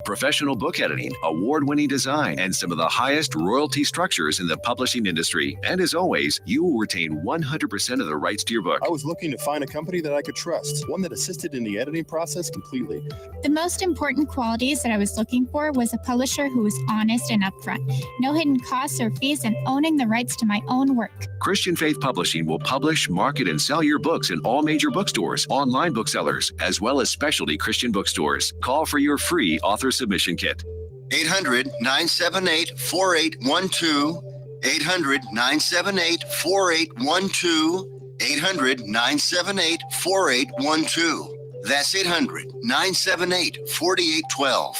Professional book editing, award-winning design, and some of the highest royalty structures in the publishing industry. And as always, you will retain 100% of the rights to your book. I was looking to find a company that I could trust, one that assisted in the editing process completely. The most important qualities that I was looking for was a publisher who was honest and upfront, no hidden costs or fees, and owning the rights to my own work. Christian Faith Publishing will publish, market, and sell your books in all major bookstores, online booksellers, as well as specialty Christian bookstores. Call for your free author submission kit. 800-978-4812. 800-978-4812. 800-978-4812. That's 800-978-4812.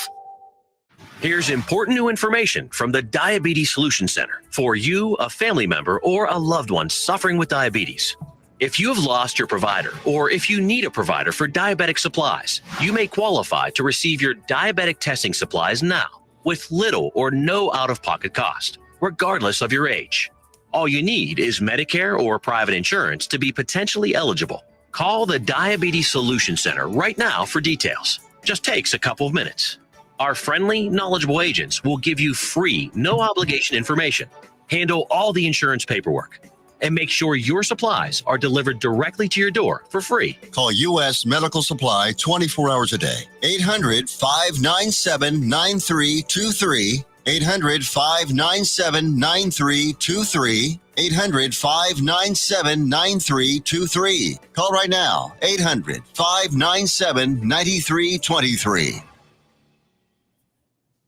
Here's important new information from the Diabetes Solution Center for you, a family member, or a loved one suffering with diabetes. If you have lost your provider, or if you need a provider for diabetic supplies, you may qualify to receive your diabetic testing supplies now with little or no out-of-pocket cost, regardless of your age. All you need is Medicare or private insurance to be potentially eligible. Call the Diabetes Solution Center right now for details. Just takes a couple of minutes. Our friendly, knowledgeable agents will give you free, no-obligation information, handle all the insurance paperwork, and make sure your supplies are delivered directly to your door for free. Call U.S. Medical Supply 24 hours a day. 800-597-9323. 800-597-9323. 800-597-9323. Call right now. 800-597-9323.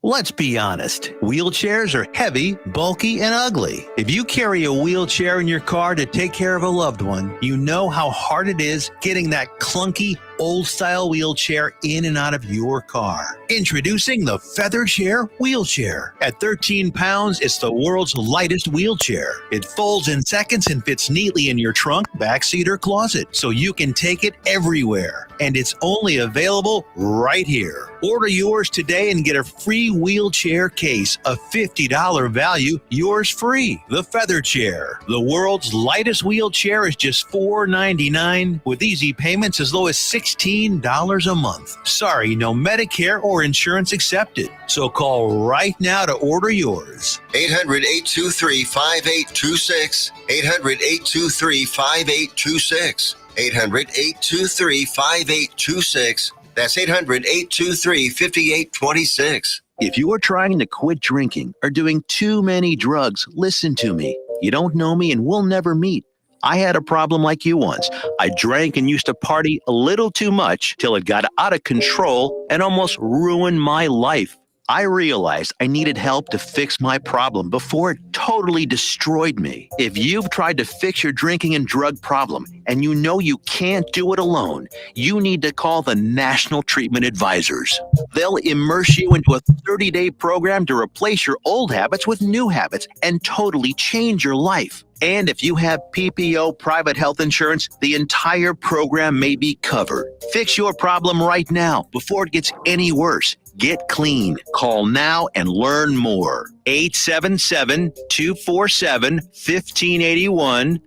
Let's be honest. Wheelchairs are heavy, bulky, and ugly. If you carry a wheelchair in your car to take care of a loved one, you know how hard it is getting that clunky, old-style wheelchair in and out of your car. Introducing the Feather Chair Wheelchair. At 13 pounds, it's the world's lightest wheelchair. It folds in seconds and fits neatly in your trunk, backseat, or closet, so you can take it everywhere. And it's only available right here. Order yours today and get a free wheelchair case, a $50 value, yours free. The Feather Chair. The world's lightest wheelchair is just $4.99 with easy payments as low as $16 a month. Sorry, no Medicare or insurance accepted. So call right now to order yours. 800-823-5826. 800-823-5826. 800-823-5826. That's 800-823-5826. If you are trying to quit drinking or doing too many drugs, listen to me. You don't know me and we'll never meet. I had a problem like you once. I drank and used to party a little too much till it got out of control and almost ruined my life. I realized I needed help to fix my problem before it totally destroyed me. If you've tried to fix your drinking and drug problem and you know you can't do it alone, you need to call the National Treatment Advisors. They'll immerse you into a 30-day program to replace your old habits with new habits and totally change your life. And if you have PPO private health insurance, the entire program may be covered. Fix your problem right now before it gets any worse. Get clean. Call now and learn more. 877-247-1581.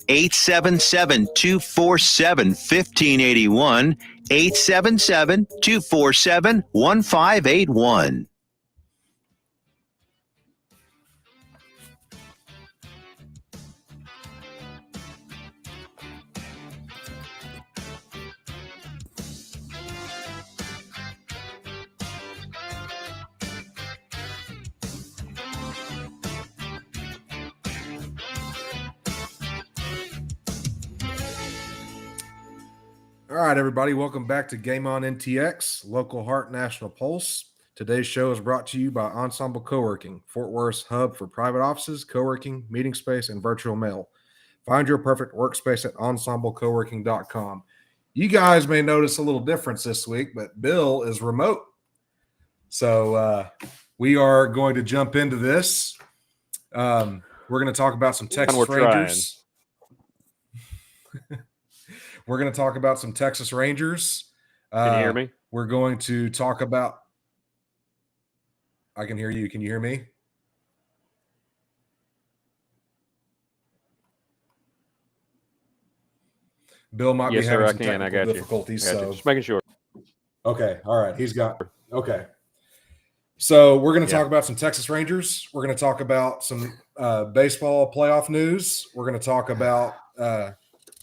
877-247-1581. 877-247-1581. All right, everybody, welcome back to Game On NTX, Local Heart National Pulse. Today's show is brought to you by Ensemble Coworking, Fort Worth's hub for private offices, co-working, meeting space, and virtual mail. Find your perfect workspace at ensemblecoworking.com. You guys may notice a little difference this week, but Bill is remote. So we are going to jump into this. We're going to talk about some Texas Rangers. We're going to talk about some Texas Rangers. Can you hear me? We're going to talk about – I can hear you. Can you hear me? Bill might be having some technical difficulties. Just making sure. Okay. All right. He's got – okay. So we're going to talk about some Texas Rangers. We're going to talk about some baseball playoff news. We're going to talk about the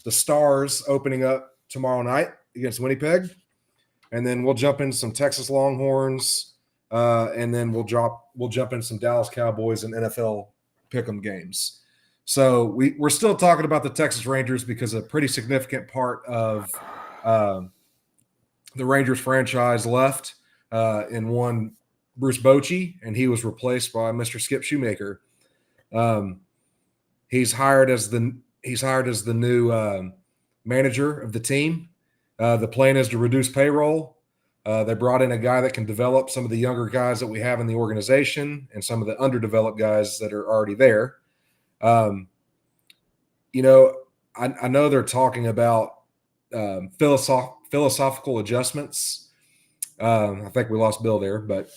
Stars opening up tomorrow night against Winnipeg. And then we'll jump into some Texas Longhorns. And then we'll jump in some Dallas Cowboys and NFL pick'em games. So we're still talking about the Texas Rangers because a pretty significant part of the Rangers franchise left in one Bruce Bochy, and he was replaced by Mr. Skip Shoemaker. He's hired as the new manager of the team. The plan is to reduce payroll. They brought in a guy that can develop some of the younger guys that we have in the organization and some of the underdeveloped guys that are already there. I know they're talking about philosophical adjustments. I think we lost Bill there, but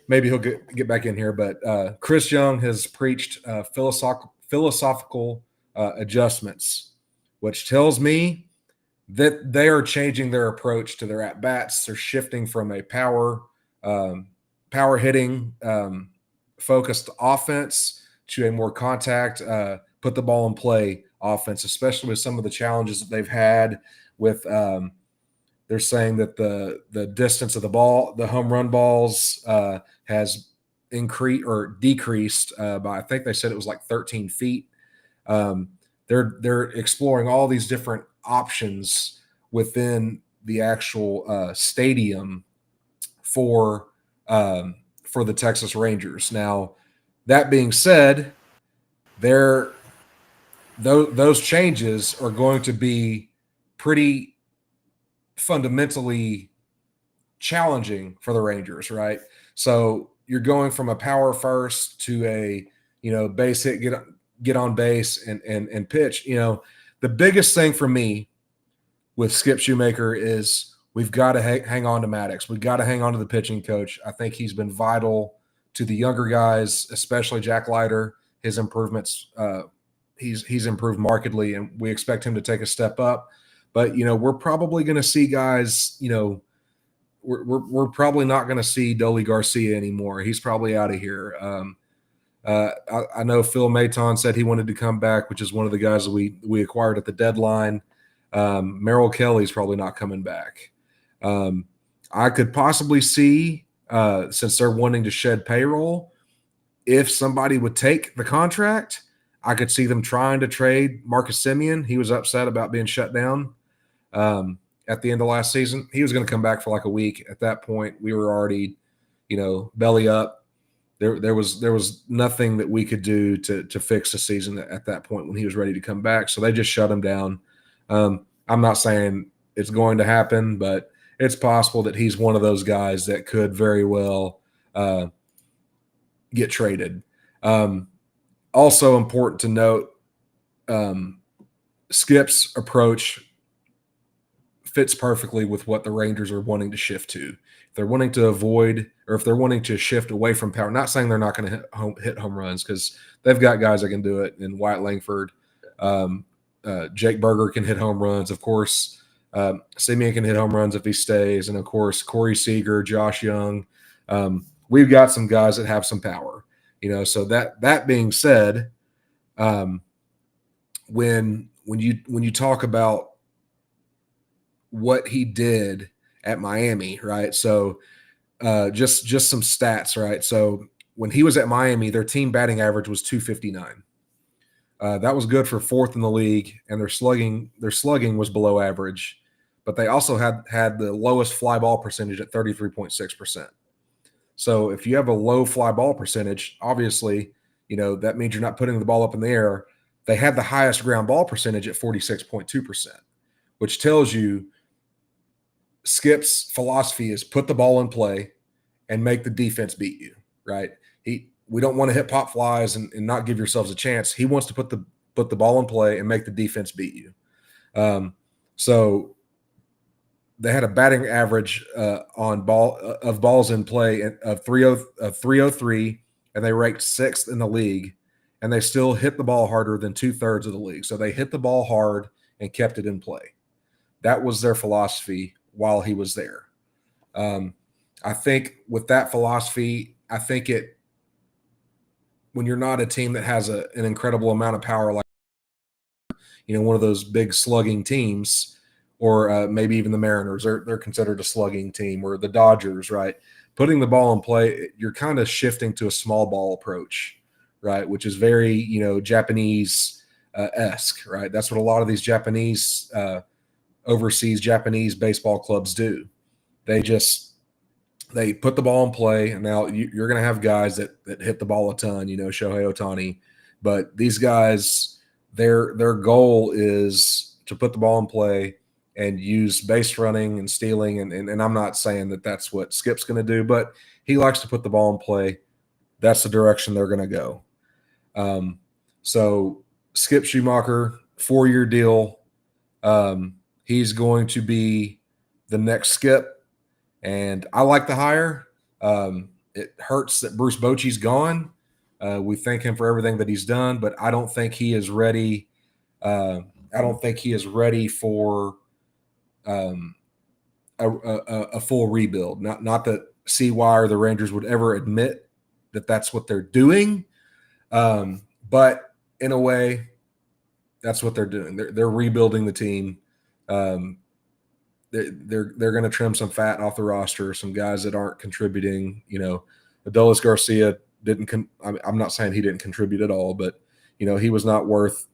maybe he'll get back in here. But Chris Young has preached philosophical adjustments, which tells me that they are changing their approach to their at-bats. They're shifting from a power hitting focused offense to a more contact, put the ball in play offense, especially with some of the challenges that they've had with they're saying that the distance of the ball, the home run balls has increased or decreased by, I think they said it was like 13 feet. They're exploring all these different options within the actual stadium for the Texas Rangers. Now, that being said, those changes are going to be pretty fundamentally challenging for the Rangers, right? So you're going from a power first to a base hit, get on base and pitch. The biggest thing for me with Skip Shoemaker is we've got to hang on to Maddox. We've got to hang on to the pitching coach. I think he's been vital to the younger guys, especially Jack Leiter. His improvements, he's improved markedly, and we expect him to take a step up. But we're probably going to see guys. We're probably not going to see Dolly Garcia anymore. He's probably out of here. I know Phil Maton said he wanted to come back, which is one of the guys that we acquired at the deadline. Merrill Kelly's probably not coming back. I could possibly see, since they're wanting to shed payroll, if somebody would take the contract, I could see them trying to trade Marcus Semien. He was upset about being shut down at the end of last season. He was going to come back for like a week. At that point, we were already, belly up. There was nothing that we could do to fix the season at that point when he was ready to come back. So they just shut him down. I'm not saying it's going to happen, but it's possible that he's one of those guys that could very well get traded. Also important to note, Skip's approach fits perfectly with what the Rangers are wanting to shift to. If they're wanting to avoid, or if they're wanting to shift away from power, not saying they're not going to hit home runs, because they've got guys that can do it in Wyatt Langford. Jake Berger can hit home runs. Of course, Simeon can hit home runs if he stays. And, of course, Corey Seager, Josh Young. We've got some guys that have some power. So that being said, when you talk about what he did at Miami, right? So just some stats, right? So when he was at Miami, their team batting average was 259. That was good for fourth in the league, and their slugging was below average, but they also had the lowest fly ball percentage at 33.6%. So if you have a low fly ball percentage, obviously, that means you're not putting the ball up in the air. They had the highest ground ball percentage at 46.2%, which tells you Skip's philosophy is put the ball in play and make the defense beat you, right? We don't want to hit pop flies and not give yourselves a chance. He wants to put the ball in play and make the defense beat you. So they had a batting average of balls in play of 303, and they ranked sixth in the league, and they still hit the ball harder than 2/3 of the league. So they hit the ball hard and kept it in play. That was their philosophy while he was there. I think with that philosophy, I think when you're not a team that has an incredible amount of power, like one of those big slugging teams, or maybe even the Mariners, they're considered a slugging team, or the Dodgers, right? Putting the ball in play, you're kind of shifting to a small ball approach, right? Which is very Japanese esque, right? That's what a lot of these Japanese overseas Japanese baseball clubs do. They put the ball in play, and now you're going to have guys that hit the ball a ton, Shohei Ohtani, but these guys, their goal is to put the ball in play and use base running and stealing, and I'm not saying that that's what Skip's going to do, but he likes to put the ball in play. That's the direction they're going to go. So Skip Schumacher, 4-year deal. He's going to be the next Skip, and I like the hire. It hurts that Bruce Bochy's gone. We thank him for everything that he's done, but I don't think he is ready. I don't think he is ready for a full rebuild. Not that CY or the Rangers would ever admit that that's what they're doing, but in a way, that's what they're doing. They're rebuilding the team. They're going to trim some fat off the roster, some guys that aren't contributing. Adolis Garcia didn't. I'm not saying he didn't contribute at all, but he was not worth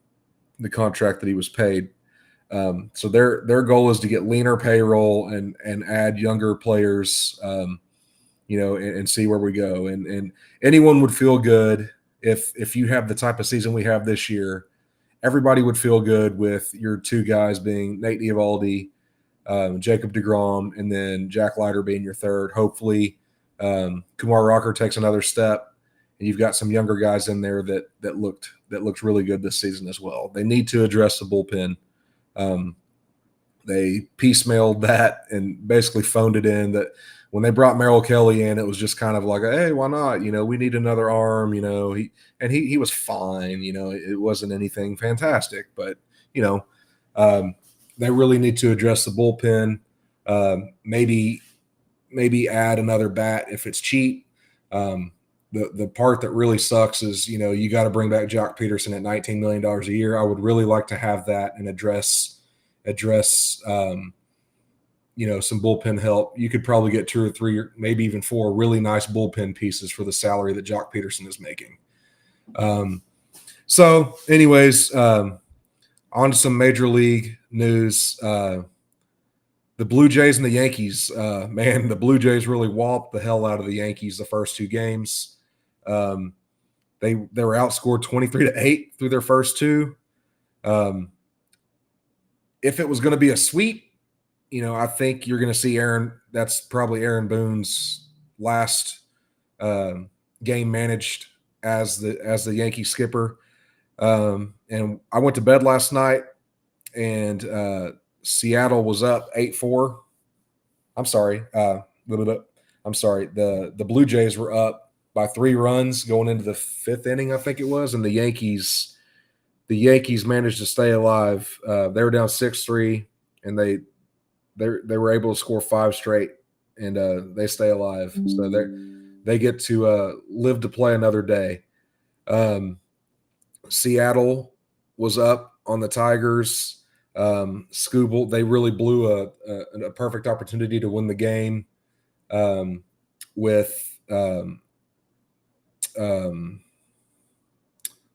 the contract that he was paid. So their goal is to get leaner payroll and add younger players, and see where we go. And anyone would feel good if you have the type of season we have this year. Everybody would feel good with your two guys being Nate Eovaldi, Jacob deGrom, and then Jack Leiter being your third. Hopefully, Kumar Rocker takes another step, and you've got some younger guys in there that looked really good this season as well. They need to address the bullpen. They piecemealed that and basically phoned it in. That when they brought Merrill Kelly in, it was just kind of like, hey, why not? We need another arm. He was fine. It wasn't anything fantastic, but they really need to address the bullpen. Maybe add another bat if it's cheap. The part that really sucks is you got to bring back Jock Peterson at $19 million a year. I would really like to have that and address some bullpen help. You could probably get 2 or 3, or maybe even 4 really nice bullpen pieces for the salary that Jock Peterson is making. So anyways, on to some major league news. The Blue Jays and the Yankees, the Blue Jays really whopped the hell out of the Yankees the first 2 games. They were outscored 23-8 through their first 2. If it was going to be a sweep, I think you're going to see that's probably Aaron Boone's last game managed as the Yankee skipper. And I went to bed last night, and Seattle was up 8-4. I'm sorry. I'm sorry. The Blue Jays were up by 3 runs going into the 5th inning, I think it was, and the Yankees managed to stay alive. They were down 6-3, and they were able to score 5 straight, and they stay alive. So they get to live to play another day. Seattle was up on the Tigers. Skubal, they really blew a perfect opportunity to win the game with Tariq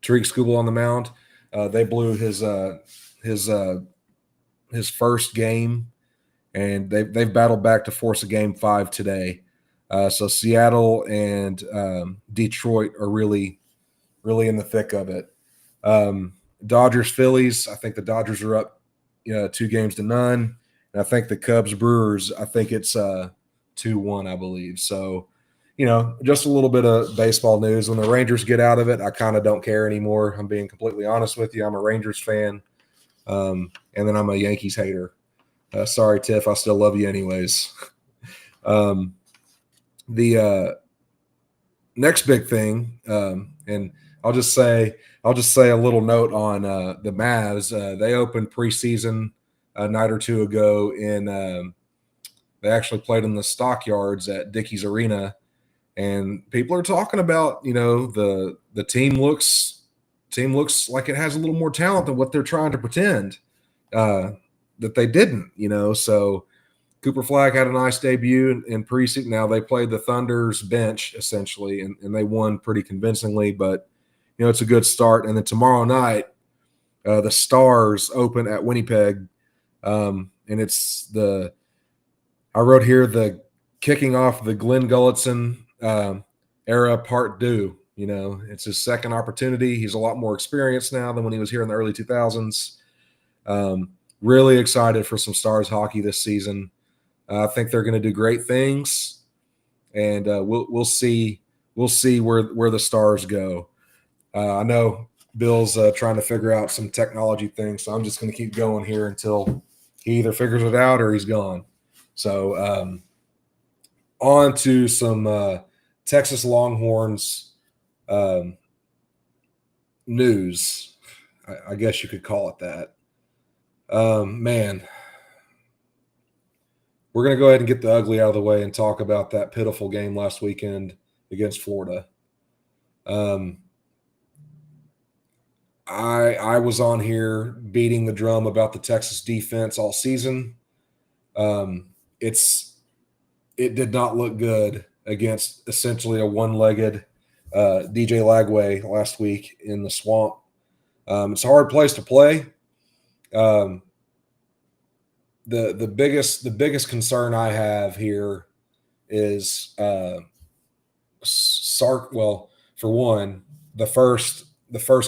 Skubal on the mound. They blew his first game, and they've battled back to force a game 5 today. So Seattle and Detroit are really, really in the thick of it. Dodgers, Phillies, I think the Dodgers are up 2-0. And I think the Cubs, Brewers, I think it's 2-1, I believe. So, just a little bit of baseball news. When the Rangers get out of it, I kind of don't care anymore. I'm being completely honest with you. I'm a Rangers fan, and then I'm a Yankees hater. Sorry, Tiff, I still love you anyways. The next big thing, and I'll just say a little note on the Mavs. They opened preseason a night or 2 ago they actually played in the Stockyards at Dickies Arena, And people are talking about, the team looks like it has a little more talent than what they're trying to pretend that they didn't, So Cooper Flagg had a nice debut in preseason. Now they played the Thunder's bench essentially, and they won pretty convincingly, but it's a good start. And then tomorrow night, the Stars open at Winnipeg. And it's I wrote here the kicking off the Glenn Gullitson era part due. It's his second opportunity. He's a lot more experienced now than when he was here in the early 2000s. Really excited for some Stars hockey this season. I think they're going to do great things, and we'll see where the Stars go. I know Bill's trying to figure out some technology things, so I'm just going to keep going here until he either figures it out or he's gone. So on to some Texas Longhorns news. I guess you could call it that. Man, we're going to go ahead and get the ugly out of the way and talk about that pitiful game last weekend against Florida. I was on here beating the drum about the Texas defense all season. It did not look good against essentially a one-legged DJ Lagway last week in the swamp. It's a hard place to play. The biggest concern I have here is Sark. Well, for one, the first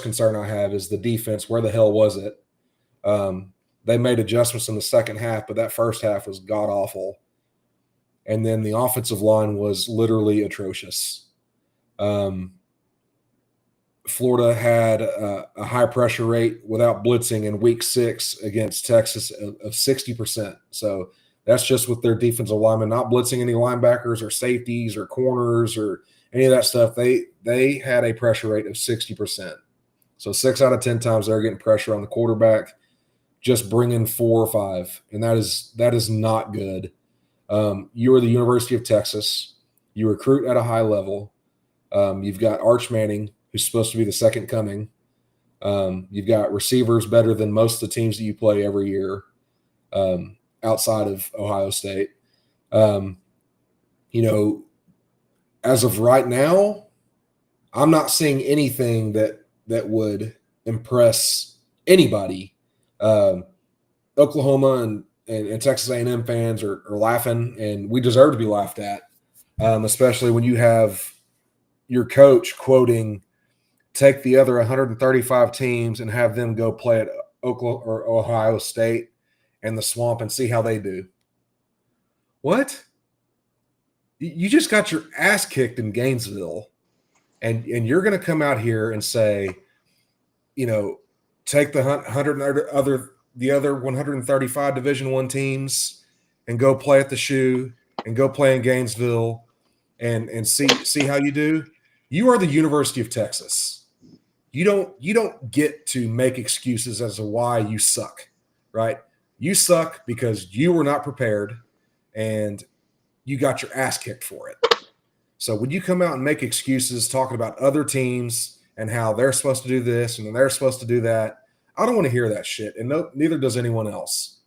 concern I have is the defense. Where the hell was it? They made adjustments in the second half, but that first half was god awful. And then the offensive line was literally atrocious. Florida had a high pressure rate without blitzing in week 6 against Texas of 60%. So that's just with their defensive linemen, not blitzing any linebackers or safeties or corners or any of that stuff. They had a pressure rate of 60%. So 6 out of 10 times they're getting pressure on the quarterback, just bringing 4 or 5. And that is not good. You are the University of Texas. You recruit at a high level. You've got Arch Manning, who's supposed to be the second coming. You've got receivers better than most of the teams that you play every year outside of Ohio State. As of right now, I'm not seeing anything that would impress anybody. Oklahoma and Texas A&M fans are laughing, and we deserve to be laughed at, especially when you have your coach quoting, take the other 135 teams and have them go play at Oklahoma or Ohio State and the swamp and see how they do. What? You just got your ass kicked in Gainesville, and you're going to come out here and say, take the other 135 Division I teams and go play at the Shoe and go play in Gainesville and see how you do. You are the University of Texas. You don't get to make excuses as to why you suck, right? You suck because you were not prepared and you got your ass kicked for it. So when you come out and make excuses talking about other teams and how they're supposed to do this and they're supposed to do that, I don't want to hear that shit, and neither does anyone else.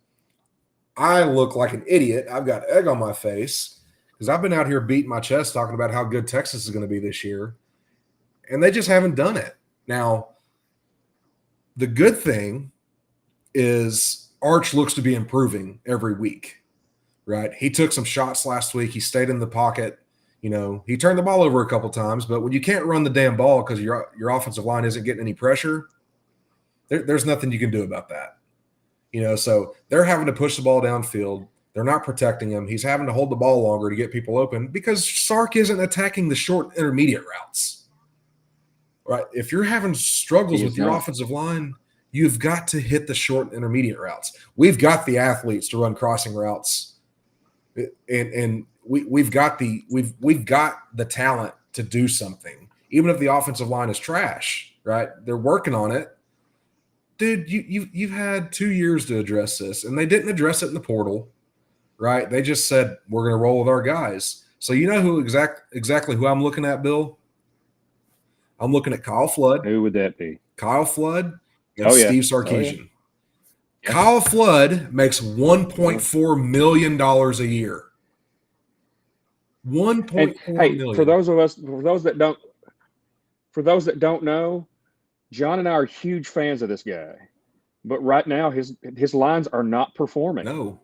I look like an idiot. I've got egg on my face because I've been out here beating my chest talking about how good Texas is going to be this year, and they just haven't done it. Now, the good thing is Arch looks to be improving every week, right? He took some shots last week. He stayed in the pocket. He turned the ball over a couple times, but when you can't run the damn ball because your offensive line isn't getting any pressure, there's nothing you can do about that. So they're having to push the ball downfield. They're not protecting him. He's having to hold the ball longer to get people open because Sark isn't attacking the short intermediate routes. Right? If you're having struggles with your offensive line, you've got to hit the short intermediate routes. We've got the athletes to run crossing routes, and we've got the talent to do something, even if the offensive line is trash. Right? They're working on it. Dude, you've had 2 years to address this, and they didn't address it in the portal, right? They just said, we're going to roll with our guys. So you know who exactly who I'm looking at, Bill? I'm looking at Kyle Flood. Who would that be? Kyle Flood and Oh, yeah. Steve Sarkisian. Kyle Flood makes $1.4 million a year. $1.4 million. For those that don't know, John and I are huge fans of this guy. But right now his lines are not performing. No.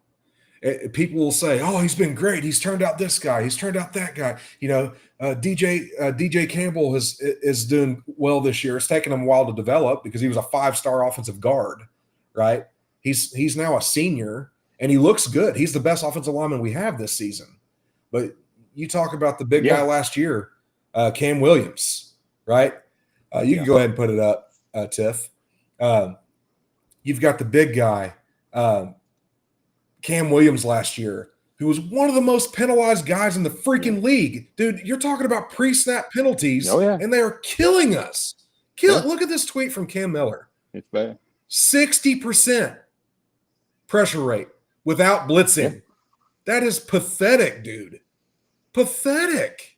People will say, "Oh, he's been great. He's turned out this guy. He's turned out that guy." You know, DJ Campbell is doing well this year. It's taken him a while to develop because he was a 5-star offensive guard, right? He's now a senior and he looks good. He's the best offensive lineman we have this season. But you talk about the big guy last year, Cam Williams, right? You can go ahead and put it up, Tiff. You've got the big guy, Cam Williams last year, who was one of the most penalized guys in the freaking league. Dude, you're talking about pre-snap penalties, and they are killing us. Look at this tweet from Cam Miller. It's bad. 60% pressure rate without blitzing. Yeah. That is pathetic, dude. Pathetic.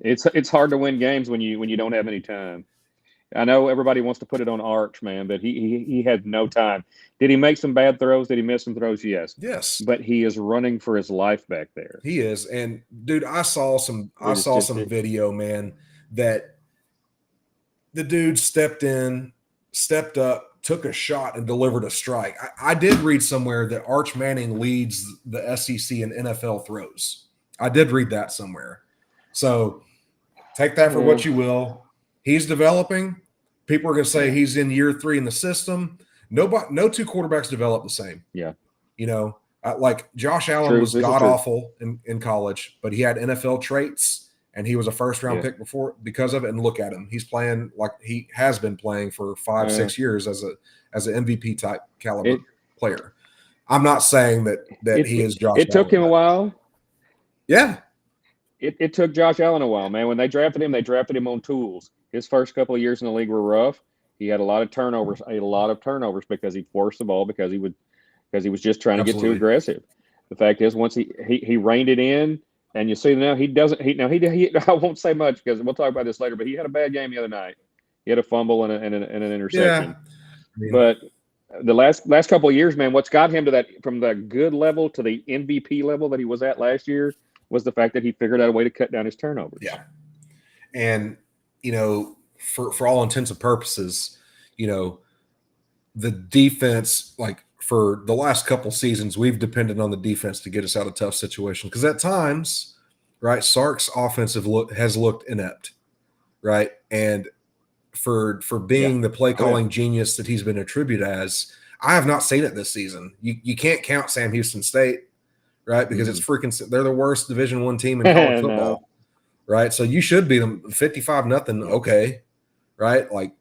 It's hard to win games when you don't have any time. I know everybody wants to put it on Arch, man, but he had no time. Did he make some bad throws? Did he miss some throws? Yes. Yes. But he is running for his life back there. He is. And dude, I saw some video, man, that the dude stepped up, took a shot, and delivered a strike. I did read somewhere that Arch Manning leads the SEC in NFL throws. I did read that somewhere. So take that for what you will. He's developing. People are going to say he's in year 3 in the system. No two quarterbacks develop the same. Yeah. You know, like Josh Allen was god-awful in college, but he had NFL traits, and he was a first-round pick because of it. And look at him. He's playing like he has been playing for 5-6 years as an MVP-type caliber player. I'm not saying that he is Josh Allen. It took him a while. Yeah. It took Josh Allen a while, man. When they drafted him on tools. His first couple of years in the league were rough. He had a lot of turnovers because he forced the ball because he was just trying to get too aggressive. The fact is, once he reined it in, and you see now he doesn't. I won't say much because we'll talk about this later. But he had a bad game the other night. He had a fumble and an interception. Yeah. But the last couple of years, man, what's got him to that from the good level to the MVP level that he was at last year was the fact that he figured out a way to cut down his turnovers. Yeah, and you know, for all intents and purposes, you know, the defense, like for the last couple seasons, we've depended on the defense to get us out of tough situations. Because at times, right, Sark's offensive has looked inept, right? And for being the play calling genius that he's been attributed as, I have not seen it this season. You can't count Sam Houston State, right? Because it's they're the worst Division I team in college football. Right, so you should beat them 55-0. Okay, right? Like,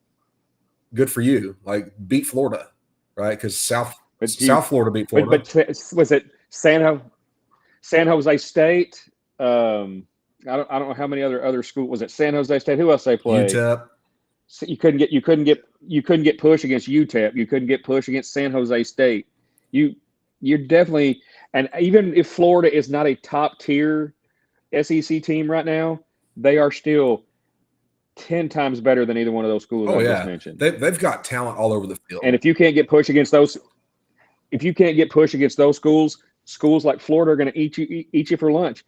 good for you. Like, beat Florida, right? Because South Florida beat Florida. But was it San Jose State? I don't know how many other schools was it. San Jose State. Who else they played? UTEP. So you couldn't get push against UTEP. You couldn't get push against San Jose State. You're definitely, and even if Florida is not a top tier SEC team right now, they are still 10 times better than either one of those schools I just mentioned. They've got talent all over the field. And if you can't get push against those, schools like Florida are going to eat you for lunch.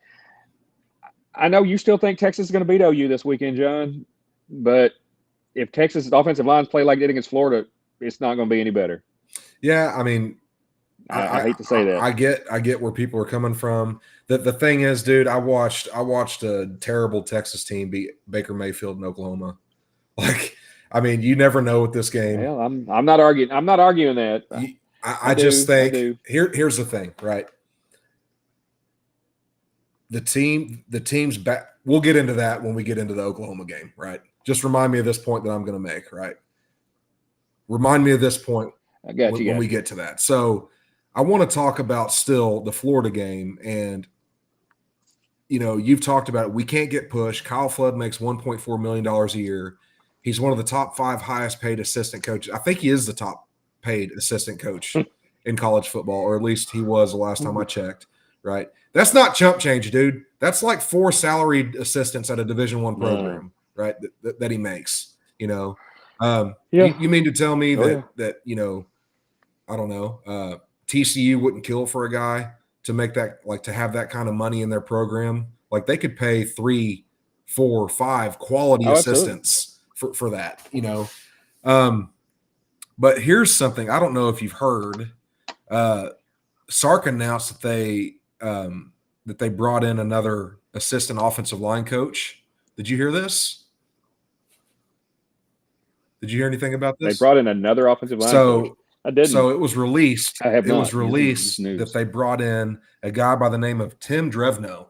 I know you still think Texas is going to beat OU this weekend, John, but if Texas' offensive lines play like they did against Florida, it's not going to be any better. Yeah, I mean, I hate to say that. I get where people are coming from. The thing is, dude, I watched a terrible Texas team beat Baker Mayfield in Oklahoma. Like, I mean, you never know with this game. Well, I'm not arguing. I'm not arguing that. I just think here's the thing, right? The team's back. We'll get into that when we get into the Oklahoma game, right? Just remind me of this point that I'm going to make, right? Remind me of this point when we get to that. So I want to talk about still the Florida game. And, you know, you've talked about it. We can't get pushed. Kyle Flood makes $1.4 million a year. He's one of the top 5 highest paid assistant coaches. I think he is the top paid assistant coach in college football, or at least he was the last time I checked, right? That's not chump change, dude. That's like 4 salaried assistants at a Division I program, right? That he makes, you know. You mean to tell me that you know, I don't know, TCU wouldn't kill for a guy to make that, like, to have that kind of money in their program? Like, they could pay 3, 4, 5 quality assistants for that, you know. But here's something I don't know if you've heard. Sark announced that they brought in another assistant offensive line coach. Did you hear this? Did you hear anything about this? They brought in another offensive line coach. I didn't. So it was released. I have not. It was released that they brought in a guy by the name of Tim Drevno.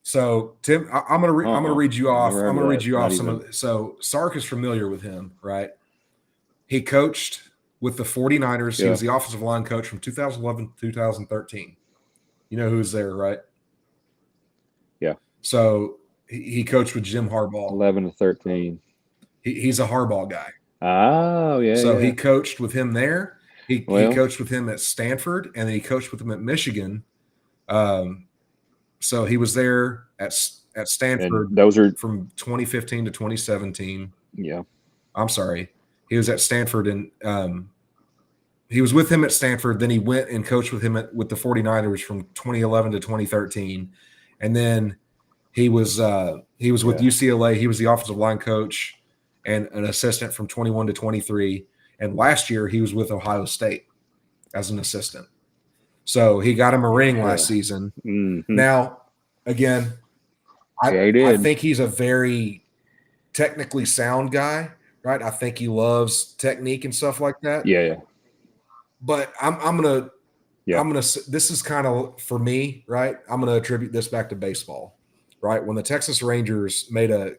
So Tim, I'm gonna read you off. I'm gonna read you off some of. So Sark is familiar with him, right? He coached with the 49ers. He was the offensive line coach from 2011 to 2013. You know who's there, right? Yeah. So he coached with Jim Harbaugh. 11 to 13. He's a Harbaugh guy. Oh, yeah. So he coached with him there. He coached with him at Stanford, and then he coached with him at Michigan. So he was there at Stanford. And those are from 2015 to 2017. Yeah. I'm sorry. He was at Stanford, and he was with him at Stanford. Then he went and coached with him with the 49ers from 2011 to 2013. And then he was with UCLA. He was the offensive line coach and an assistant from 21 to 23. And last year he was with Ohio State as an assistant. So he got him a ring last season. Mm-hmm. Now, again, I think he's a very technically sound guy, right? I think he loves technique and stuff like that. Yeah. But I'm gonna this is kind of for me, right? I'm gonna attribute this back to baseball, right? When the Texas Rangers made a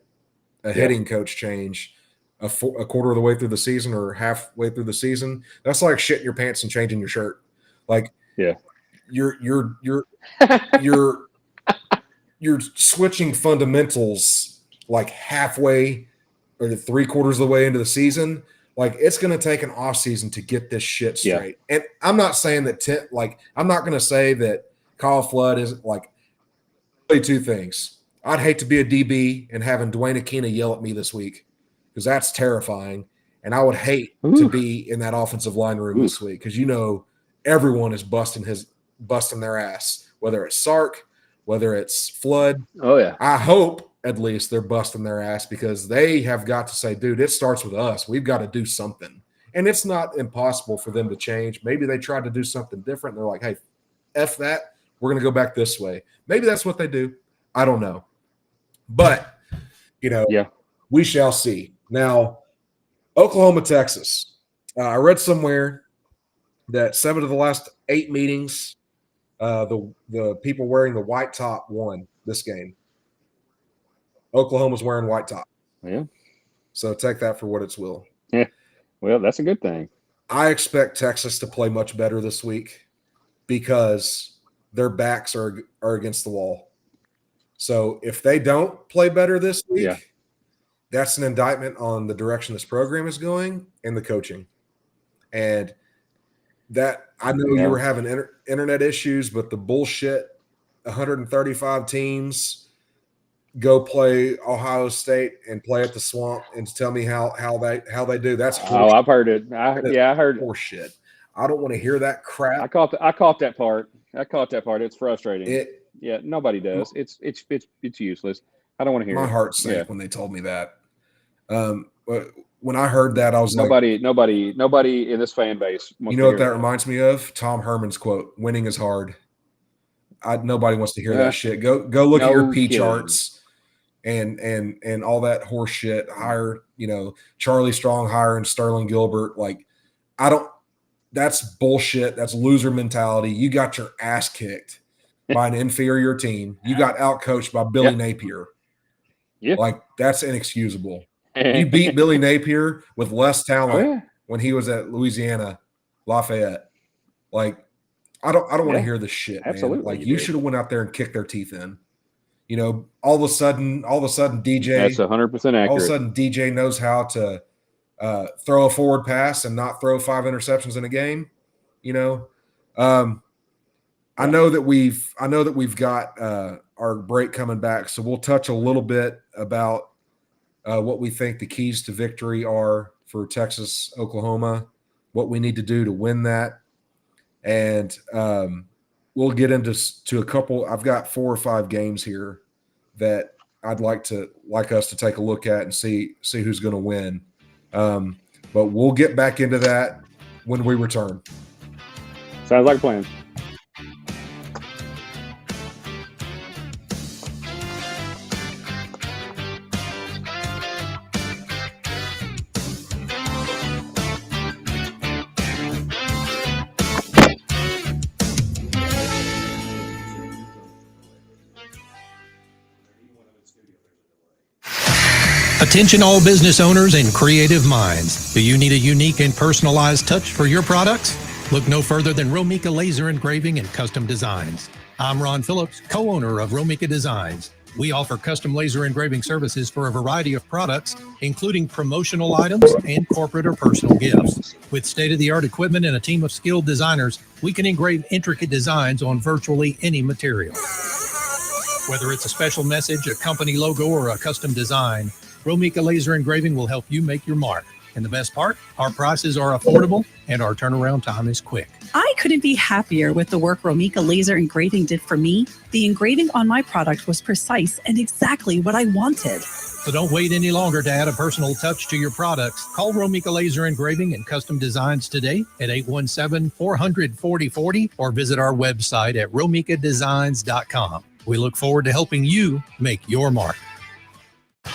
hitting coach change a quarter of the way through the season or halfway through the season, that's like shitting your pants and changing your shirt. Like, you're switching fundamentals like halfway or the 3/4 of the way into the season. Like, it's going to take an off season to get this shit straight. And I'm not saying that I'm not going to say that Kyle Flood isn't like really two things. I'd hate to be a DB and having Dwayne Aquina yell at me this week because that's terrifying. And I would hate to be in that offensive line room this week because, you know, everyone is busting their ass, whether it's Sark, whether it's Flood. Oh, yeah. I hope at least they're busting their ass because they have got to say, dude, it starts with us. We've got to do something. And it's not impossible for them to change. Maybe they tried to do something different. They're like, hey, F that. We're going to go back this way. Maybe that's what they do. I don't know. But, you know, we shall see. Now, Oklahoma, Texas. I read somewhere that 7 of the last 8 meetings, the people wearing the white top won this game. Oklahoma's wearing white top. Yeah. So take that for what it's will. Yeah. Well, that's a good thing. I expect Texas to play much better this week because their backs are against the wall. So if they don't play better this week, that's an indictment on the direction this program is going and the coaching. And that I know you were having internet issues, but the bullshit 135 teams go play Ohio State and play at the Swamp and tell me how they do. That's horseshit. Oh, I've heard it. I heard horseshit. I don't want to hear that crap. I caught that part. It's frustrating. Nobody does. It's useless. I don't want to hear my it. My heart sank when they told me that. But when I heard that, I was nobody in this fan base. You know what that reminds me of? Tom Herman's quote: "Winning is hard." Nobody wants to hear that shit. Go look at your P charts and all that horse shit. Hire, Charlie Strong hiring Sterling Gilbert. Like, that's bullshit. That's loser mentality. You got your ass kicked by an inferior team. You got outcoached by Billy Napier. Yeah. Like, that's inexcusable. You beat Billy Napier with less talent when he was at Louisiana Lafayette. Like, I don't want to hear this shit, man. Absolutely. Like, you should have went out there and kicked their teeth in. All of a sudden, DJ. That's 100% accurate. All of a sudden, DJ knows how to throw a forward pass and not throw 5 interceptions in a game. I know that we've got our break coming back, so we'll touch a little bit about what we think the keys to victory are for Texas, Oklahoma, what we need to do to win that, and we'll get into a couple. I've got 4 or 5 games here that I'd like us to take a look at and see who's going to win. But we'll get back into that when we return. Sounds like a plan. Attention all business owners and creative minds. Do you need a unique and personalized touch for your products? Look no further than Romika Laser Engraving and Custom Designs. I'm Ron Phillips, co-owner of Romika Designs. We offer custom laser engraving services for a variety of products, including promotional items and corporate or personal gifts. With state-of-the-art equipment and a team of skilled designers, we can engrave intricate designs on virtually any material. Whether it's a special message, a company logo, or a custom design, Romika Laser Engraving will help you make your mark. And the best part, our prices are affordable and our turnaround time is quick. I couldn't be happier with the work Romika Laser Engraving did for me. The engraving on my product was precise and exactly what I wanted. So don't wait any longer to add a personal touch to your products. Call Romika Laser Engraving and Custom Designs today at 817-400-4040 or visit our website at romikadesigns.com. We look forward to helping you make your mark.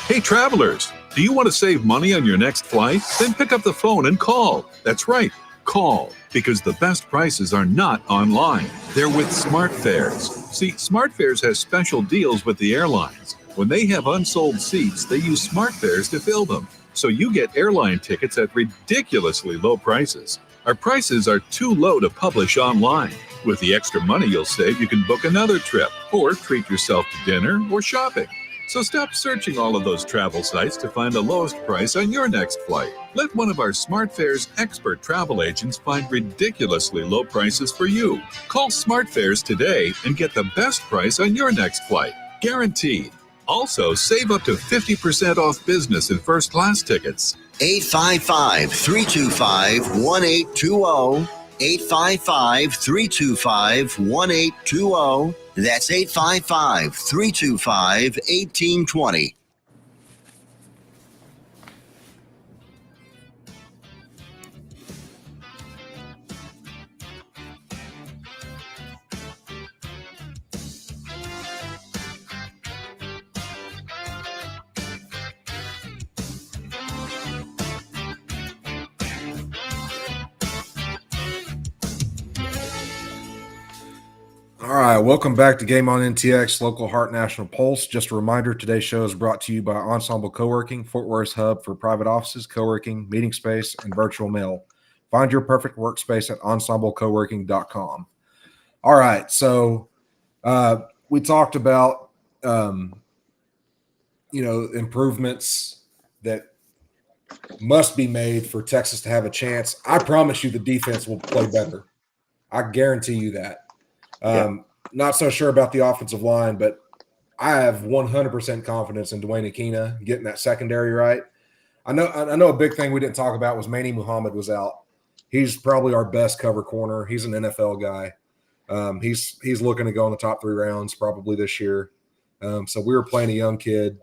Hey, travelers, do you want to save money on your next flight? Then pick up the phone and call. That's right, call, because the best prices are not online. They're with SmartFares. See, SmartFares has special deals with the airlines. When they have unsold seats, they use SmartFares to fill them. So you get airline tickets at ridiculously low prices. Our prices are too low to publish online. With the extra money you'll save, you can book another trip or treat yourself to dinner or shopping. So stop searching all of those travel sites to find the lowest price on your next flight. Let one of our SmartFares expert travel agents find ridiculously low prices for you. Call SmartFares today and get the best price on your next flight. Guaranteed. Also, save up to 50% off business and first class tickets. 855-325-1820. 855-325-1820. That's 855-325-1820. All right, welcome back to Game on NTX, local Heart National Pulse. Just a reminder, today's show is brought to you by Ensemble Co-working, Fort Worth's hub for private offices, co-working, meeting space, and virtual mail. Find your perfect workspace at ensemblecoworking.com. All right, so we talked about improvements that must be made for Texas to have a chance. I promise you the defense will play better. I guarantee you that. Not so sure about the offensive line, but I have 100% confidence in Dwayne Akina getting that secondary right. I know a big thing we didn't talk about was Manny Muhammad was out. He's probably our best cover corner. He's an NFL guy. He's looking to go in the top 3 rounds probably this year. So we were playing a young kid,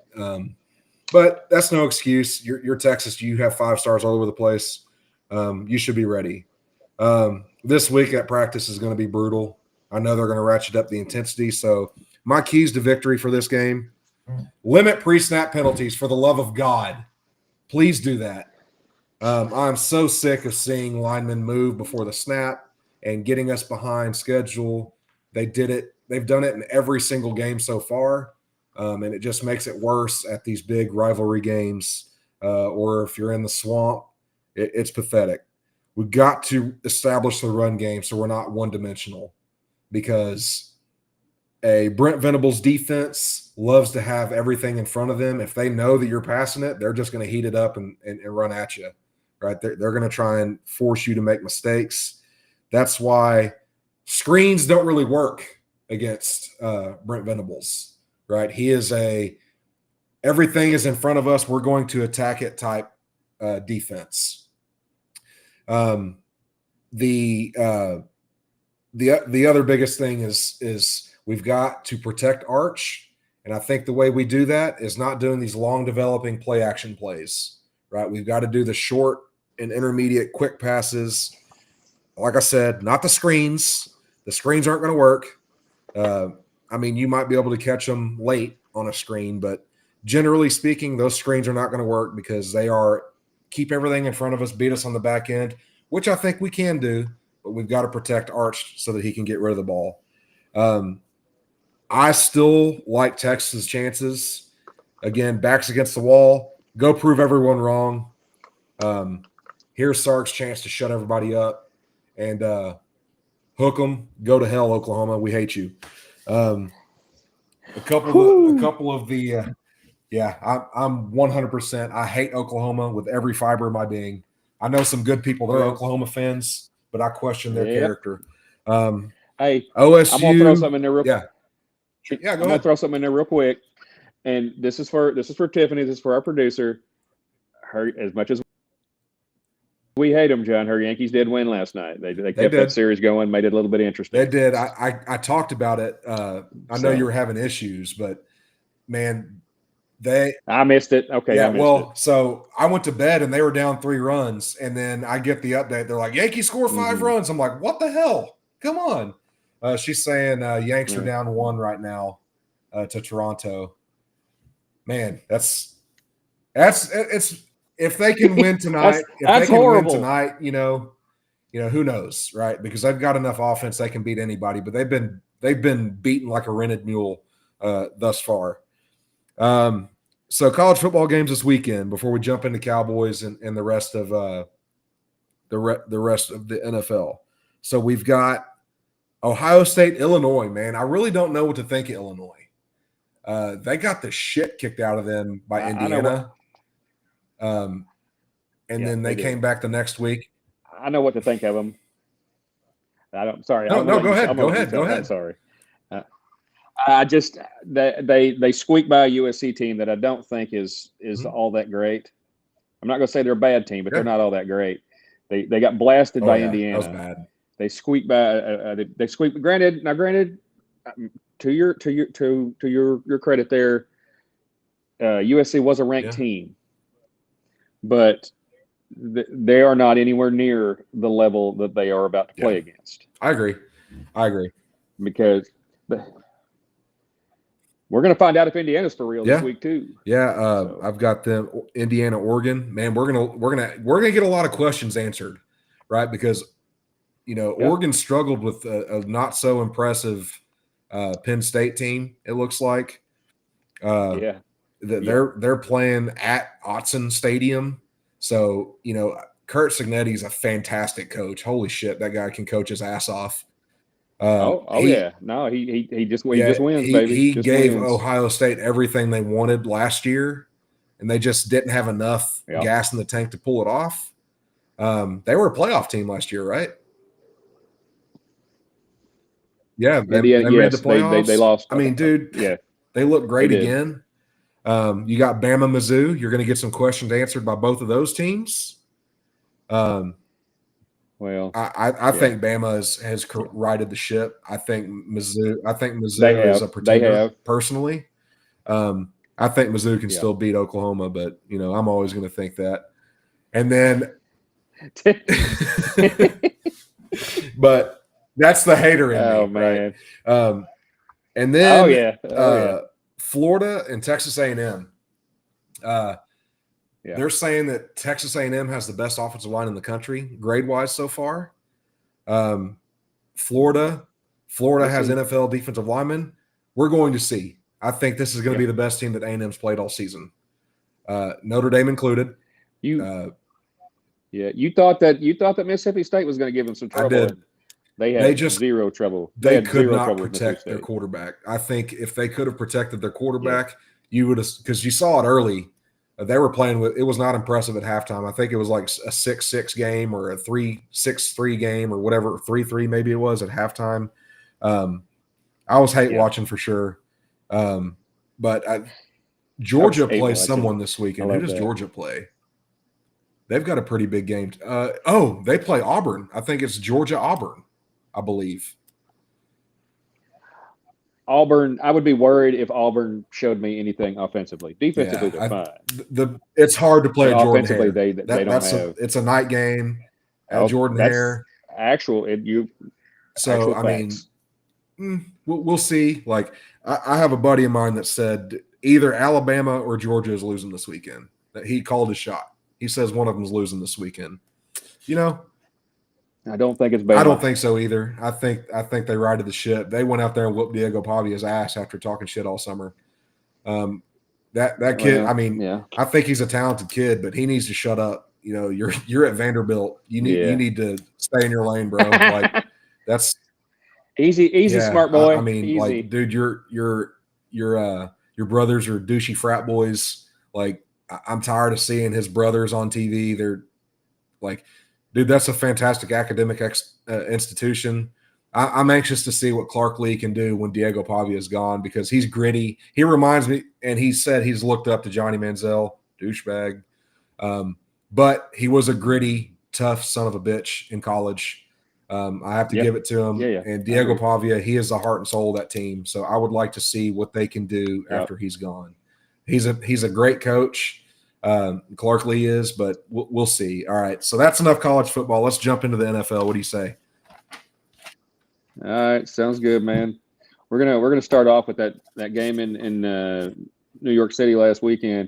but that's no excuse. You're Texas. You have 5 stars all over the place. You should be ready. This week at practice is going to be brutal. I know they're going to ratchet up the intensity. So my keys to victory for this game, limit pre-snap penalties for the love of God. Please do that. I'm so sick of seeing linemen move before the snap and getting us behind schedule. They did it. They've done it in every single game so far, and it just makes it worse at these big rivalry games or if you're in the swamp. It's pathetic. We've got to establish the run game so we're not one-dimensional, because a Brent Venables defense loves to have everything in front of them. If they know that you're passing it, they're just going to heat it up and run at you, right? They're going to try and force you to make mistakes. That's why screens don't really work against Brent Venables, right? He is everything is in front of us. We're going to attack it type defense. The other biggest thing is we've got to protect Arch, and I think the way we do that is not doing these long developing play action plays, right? We've got to do the short and intermediate quick passes. Like I said, not the screens. The screens aren't going to work. I mean, you might be able to catch them late on a screen, but generally speaking, those screens are not going to work because they are keep everything in front of us, beat us on the back end, which I think we can do, but we've got to protect Arch so that he can get rid of the ball. I still like Texas' chances. Again, backs against the wall. Go prove everyone wrong. Here's Sark's chance to shut everybody up and hook them. Go to hell, Oklahoma. We hate you. I'm 100%. I hate Oklahoma with every fiber of my being. I know some good people that are Oklahoma fans, but I question their character. Hey, OSU. I'm gonna throw something in there real. Yeah, go I'm ahead. gonna throw something in there real quick, and this is for Tiffany. This is for our producer. Her, as much as we hate them, John, her Yankees did win last night. They kept that series going, made it a little bit interesting. They did. I talked about it. I know you were having issues, but man, I missed it. Okay, yeah. I missed it. So I went to bed and they were down 3 runs, and then I get the update. They're like, Yankees score 5 runs. I'm like, what the hell? Come on. She's saying Yanks are down 1 right now to Toronto. Man, it's if they can win tonight, that's horrible. Win tonight, you know, who knows, right? Because they've got enough offense they can beat anybody, but they've been beaten like a rented mule thus far. So college football games this weekend before we jump into Cowboys and the rest of the rest of the NFL. So we've got Ohio State, Illinois. Man, I really don't know what to think of Illinois. They got the shit kicked out of them by Indiana. And then they came back the next week. I know what to think of them. Sorry. No, go ahead. Go ahead. I'm sorry. I just they squeaked by a USC team that I don't think is all that great. I'm not going to say they're a bad team, but they're not all that great. They got blasted by Indiana. That was bad. They squeaked by. They squeaked. Granted, to your credit, there, USC was a ranked team, but they are not anywhere near the level that they are about to play against. I agree. Because we're going to find out if Indiana's for real this week too. Yeah, I've got them. Indiana, Oregon. Man, we're gonna get a lot of questions answered, right? Because Oregon struggled with a not so impressive Penn State team. It looks like. They're playing at Autzen Stadium, so Kurt Cignetti's a fantastic coach. Holy shit, that guy can coach his ass off. He just wins, baby. He gave Ohio State everything they wanted last year, and they just didn't have enough gas in the tank to pull it off. They were a playoff team last year, right? Yeah, they made the playoffs. They lost. I mean, dude, they look great again. You got Bama, Mizzou. You're going to get some questions answered by both of those teams. I think Bama has righted the ship. I think Mizzou is a pretender personally. I think Mizzou can still beat Oklahoma, but I'm always going to think that. And then, but that's the hater in me, man. Right? And then, Florida and Texas A&M. They're saying that Texas A&M has the best offensive line in the country, grade-wise so far. Florida has NFL defensive linemen. We're going to see. I think this is going to be the best team that A&M's played all season. Notre Dame included. You thought that Mississippi State was going to give them some trouble. I did. They had zero trouble. They could not protect their quarterback. I think if they could have protected their quarterback, you would have, because you saw it early. They were playing with – it was not impressive at halftime. I think it was like a 6-6 game or a 6-3 game or whatever, 3-3 maybe it was at halftime. I was hate watching for sure. But Georgia plays someone this weekend. Who does Georgia play? They've got a pretty big game. They play Auburn. I think it's Georgia-Auburn, I believe. Auburn, I would be worried if Auburn showed me anything offensively. Defensively, they're fine. It's hard to play at Jordan Hare. They don't have. It's a night game at Jordan Hare. So, I mean, we'll see. Like, I have a buddy of mine that said either Alabama or Georgia is losing this weekend. That he called his shot. He says one of them is losing this weekend. You know, I don't think it's bad. I don't think so either. I think they righted the ship. They went out there and whooped Diego Pavia's ass after talking shit all summer. That kid, I think he's a talented kid, but he needs to shut up. You know, you're at Vanderbilt. You need to stay in your lane, bro. Like that's easy, smart boy. I mean, easy. Like, dude, your brothers are douchey frat boys. Like, I'm tired of seeing his brothers on TV. They're like, dude, that's a fantastic academic institution. I'm anxious to see what Clark Lee can do when Diego Pavia is gone because he's gritty. He reminds me, and he said he's looked up to Johnny Manziel, douchebag. But he was a gritty, tough son of a bitch in college. I have to give it to him. And Diego Pavia, he is the heart and soul of that team. So I would like to see what they can do after he's gone. He's a great coach. Clark Lee is, but we'll see. All right, so that's enough college football. Let's jump into the NFL. What do you say? All right, sounds good, man. We're gonna start off with that game in New York City last weekend.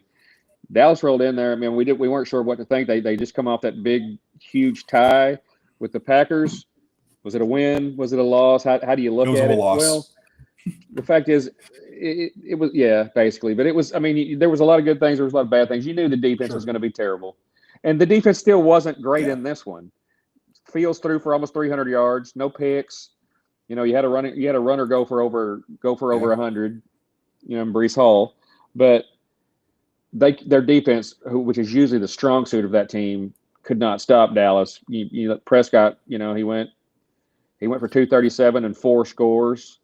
Dallas rolled in there. I mean, we weren't sure what to think. They just come off that big, huge tie with the Packers. Was it a win? Was it a loss? How do you look at it? It was a loss. Well, the fact is, it was basically. But it was. I mean, there was a lot of good things. There was a lot of bad things. You knew the defense was going to be terrible, and the defense still wasn't great in this one. Fields threw for almost 300 yards, no picks. You know, you had a runner go for over 100. You know, in Breece Hall, but their defense, which is usually the strong suit of that team, could not stop Dallas. Prescott, you know, he went for 237 and 4 scores.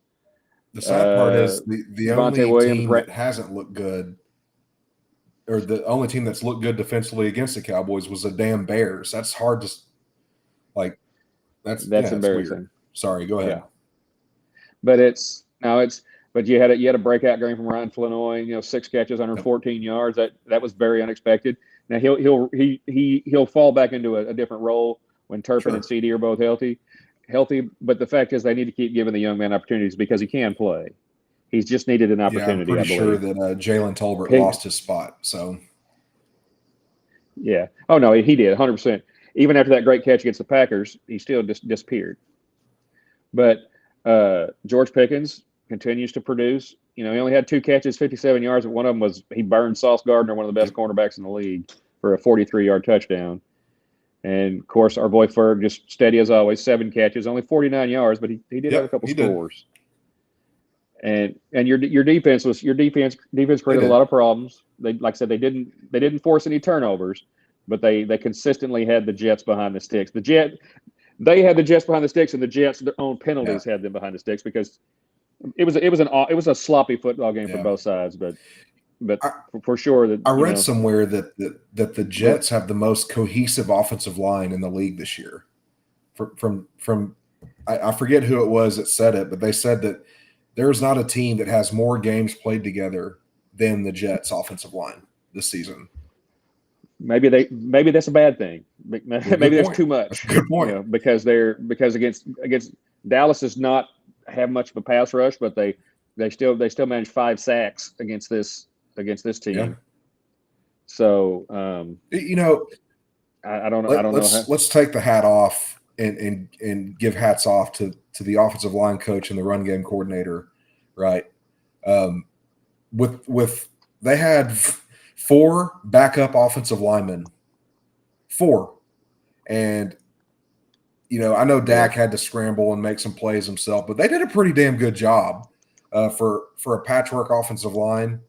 The sad part is the only team that hasn't looked good, or the only team that's looked good defensively against the Cowboys was the damn Bears. That's hard to like. That's embarrassing. Weird. Sorry, go ahead. Yeah. But you had a breakout game from Ryan Flanoy. You know, 6 catches, 114 yards. That was very unexpected. Now he'll fall back into a different role when Turpin and CD are both healthy. But the fact is, they need to keep giving the young man opportunities because he can play. He's just needed an opportunity. I'm pretty sure that Jalen Tolbert lost his spot. So, yeah. Oh no, he did 100%. Even after that great catch against the Packers, he still just disappeared. But George Pickens continues to produce. You know, he only had 2 catches, 57 yards, but one of them was he burned Sauce Gardner, one of the best cornerbacks in the league, for a 43-yard touchdown. And, of course, our boy Ferg, just steady as always, 7 catches, only 49 yards, but he did have a couple scores. And your defense created a lot of problems. Like I said, they didn't force any turnovers, but they consistently had the Jets behind the sticks. They had the Jets behind the sticks, and the Jets, their own penalties, had them behind the sticks because it was a sloppy football game for both sides. But for sure that I read somewhere that the Jets have the most cohesive offensive line in the league this year. From I forget who it was that said it, but they said that there's not a team that has more games played together than the Jets offensive line this season. Maybe that's a bad thing. Maybe there's too much. That's a good point. You know, because against Dallas does not have much of a pass rush, but they still manage 5 sacks against this team. Yeah. So I don't know. Let's take the hat off and give hats off to the offensive line coach and the run game coordinator, right? They had 4 backup offensive linemen. 4. And, you know, I know Dak had to scramble and make some plays himself, but they did a pretty damn good job for a patchwork offensive line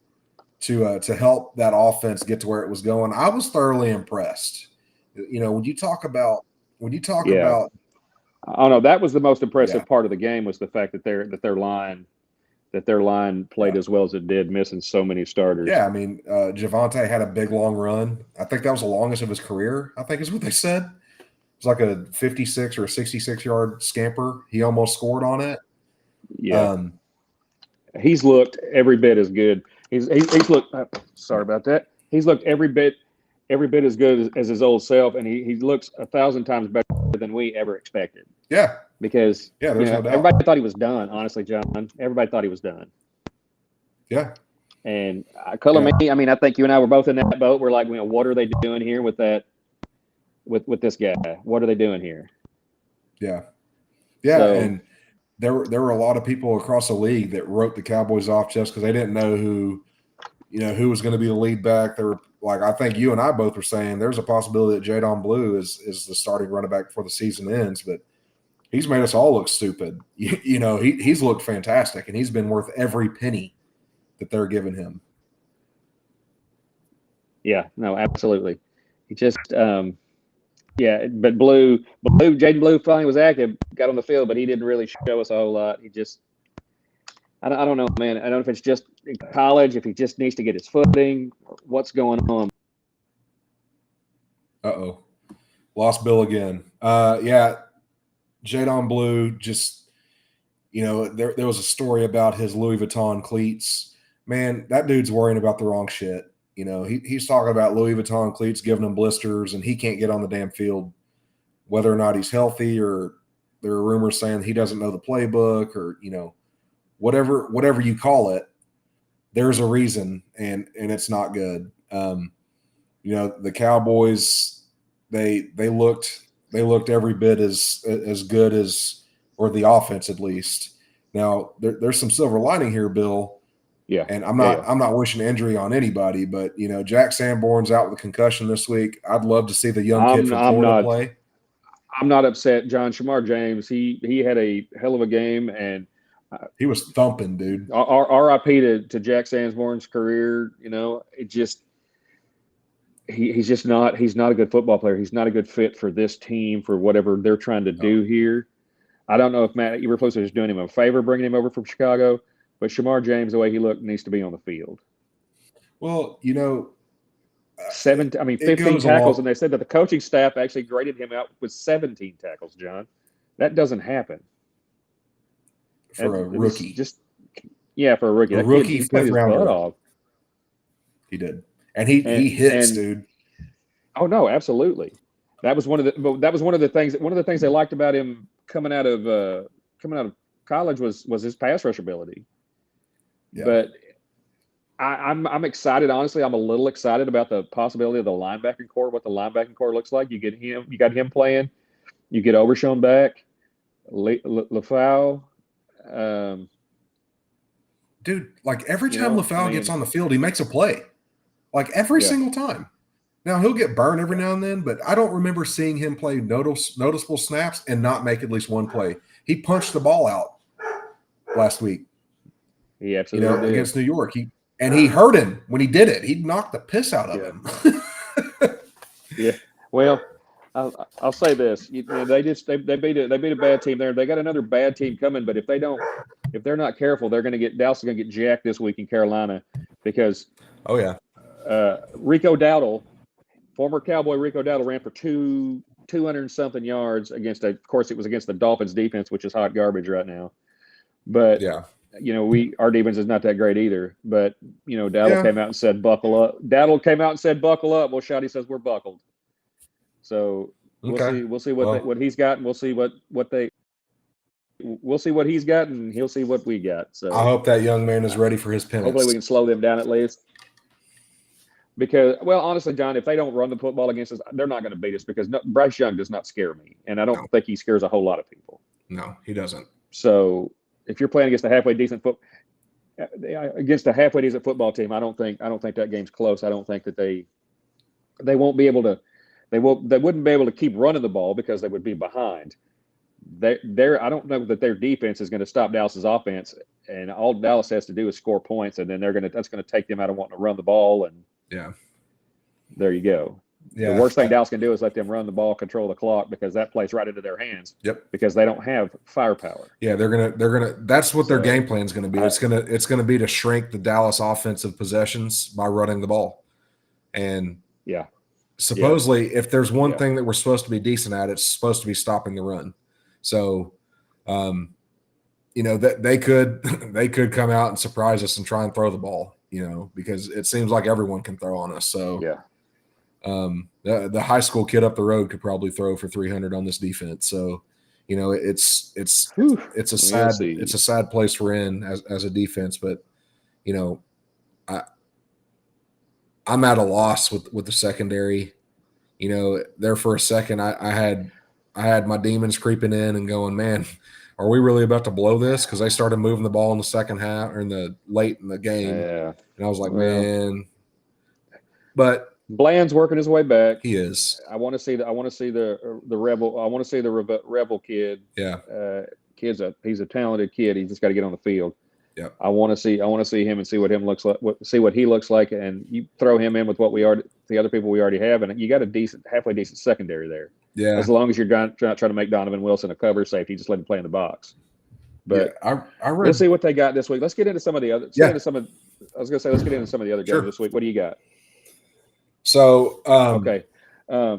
to help that offense get to where it was going. I was thoroughly impressed. You know, when you talk about I don't know, that was the most impressive part of the game, was the fact that their line played as well as it did, missing so many starters. Yeah, I mean, Javonte had a big long run. I think that was the longest of his career, I think is what they said. It was like a 56 or a 66-yard scamper. He almost scored on it. Yeah. He's looked every bit as good. He's looked sorry about that. He's looked every bit as good as his old self, and he looks 1,000 times better than we ever expected. Yeah. Because there's no doubt. Everybody thought he was done, honestly, John. Everybody thought he was done. Yeah. And me, I mean, I think you and I were both in that boat. We're like, what are they doing here with that, with this guy? What are they doing here? Yeah. Yeah, so, and there were a lot of people across the league that wrote the Cowboys off just because they didn't know who was going to be the lead back. They were like, I think you and I both were saying there's a possibility that Jadon Blue is the starting running back before the season ends, but he's made us all look stupid. He's looked fantastic, and he's been worth every penny that they're giving him. Yeah, no, absolutely. He just but Jadon Blue finally was active, got on the field, but he didn't really show us a whole lot. He just I don't know, man. I don't know if it's just in college, if he just needs to get his footing, what's going on. Uh-oh. Lost Bill again. Jadon Blue just, there was a story about his Louis Vuitton cleats. Man, that dude's worrying about the wrong shit. He's talking about Louis Vuitton cleats giving him blisters, and he can't get on the damn field, whether or not he's healthy, or there are rumors saying he doesn't know the playbook, or, whatever you call it, there's a reason, and it's not good. The Cowboys, they looked every bit as good as, or the offense at least. Now there's some silver lining here, Bill. Yeah, and I'm not wishing injury on anybody, but Jack Sanborn's out with a concussion this week. I'd love to see the young kid from Florida play. I'm not upset, John. Shamar James, he had a hell of a game, and he was thumping, dude. R.I.P. to Jack Sanborn's career. It just he's not a good football player. He's not a good fit for this team, for whatever they're trying to do here. I don't know if Matt Eberflus is doing him a favor bringing him over from Chicago, but Shamar James, the way he looked, needs to be on the field. Well, 15 tackles, and they said that the coaching staff actually graded him out with 17 tackles, John. That doesn't happen. For a rookie. For a rookie. A rookie fifth rounder. He did. And he hits, dude. Oh no, absolutely. That was one of the things. One of the things they liked about him coming out of college was his pass rush ability. Yeah. But I'm excited. Honestly, I'm a little excited about the possibility of the linebacking core. What the linebacking core looks like. You got him playing. You get Overshown back. LaFau. Dude, like every time LaFau gets on the field, he makes a play. Like every single time. Now, he'll get burned every now and then, but I don't remember seeing him play noticeable snaps and not make at least one play. He punched the ball out last week. He absolutely did. Against New York. He hurt him when he did it. He knocked the piss out of him. Yeah. Well, I'll say this: they beat a bad team there. They got another bad team coming, but if they're not careful, Dallas is going to get jacked this week in Carolina, because Rico Dowdle, former Cowboy Rico Dowdle, ran for 200 and something yards against of course it was against the Dolphins defense, which is hot garbage right now. But our defense is not that great either. But Dowdle came out and said buckle up. Well, Shotty says we're buckled. So we'll see what he's got, and we'll see what he's got, and he'll see what we got. So I hope that young man is ready for his penance. Hopefully we can slow them down at least. Because, honestly, John, if they don't run the football against us, they're not going to beat us, because Bryce Young does not scare me, and I don't think he scares a whole lot of people. No, he doesn't. So if you're playing against a halfway decent football team, I don't think that game's close. I don't think that they won't be able to. They wouldn't be able to keep running the ball because they would be behind. they're I don't know that their defense is going to stop Dallas's offense, and all Dallas has to do is score points, and then that's going to take them out of wanting to run the ball, and there you go. Yeah. The worst thing Dallas can do is let them run the ball, control the clock, because that plays right into their hands. Yep. Because they don't have firepower. Yeah, they're gonna. That's what their game plan is going to be. It's gonna be to shrink the Dallas offensive possessions by running the ball, and supposedly, if there's one thing that we're supposed to be decent at, it's supposed to be stopping the run. So, that they could come out and surprise us and try and throw the ball. Because it seems like everyone can throw on us. So the high school kid up the road could probably throw for 300 on this defense. So, it's a sad place we're in as a defense. But I'm at a loss with the secondary. There for a second, I had my demons creeping in and going, man, are we really about to blow this? Because they started moving the ball in the second half or late in the game. Yeah. And I was like, man. But Bland's working his way back. He is. I want to see the rebel. I want to see the rebel kid. Yeah. He's a talented kid. He's just got to get on the field. Yeah. I want to see him and see what he looks like, and you throw him in with the other people we already have, and you got a halfway decent secondary there. Yeah. As long as you're not trying to make Donovan Wilson a cover safety, just let him play in the box. But let's see what they got this week. Let's get into some of the other. Let's get into some of the other games this week. What do you got? So okay. A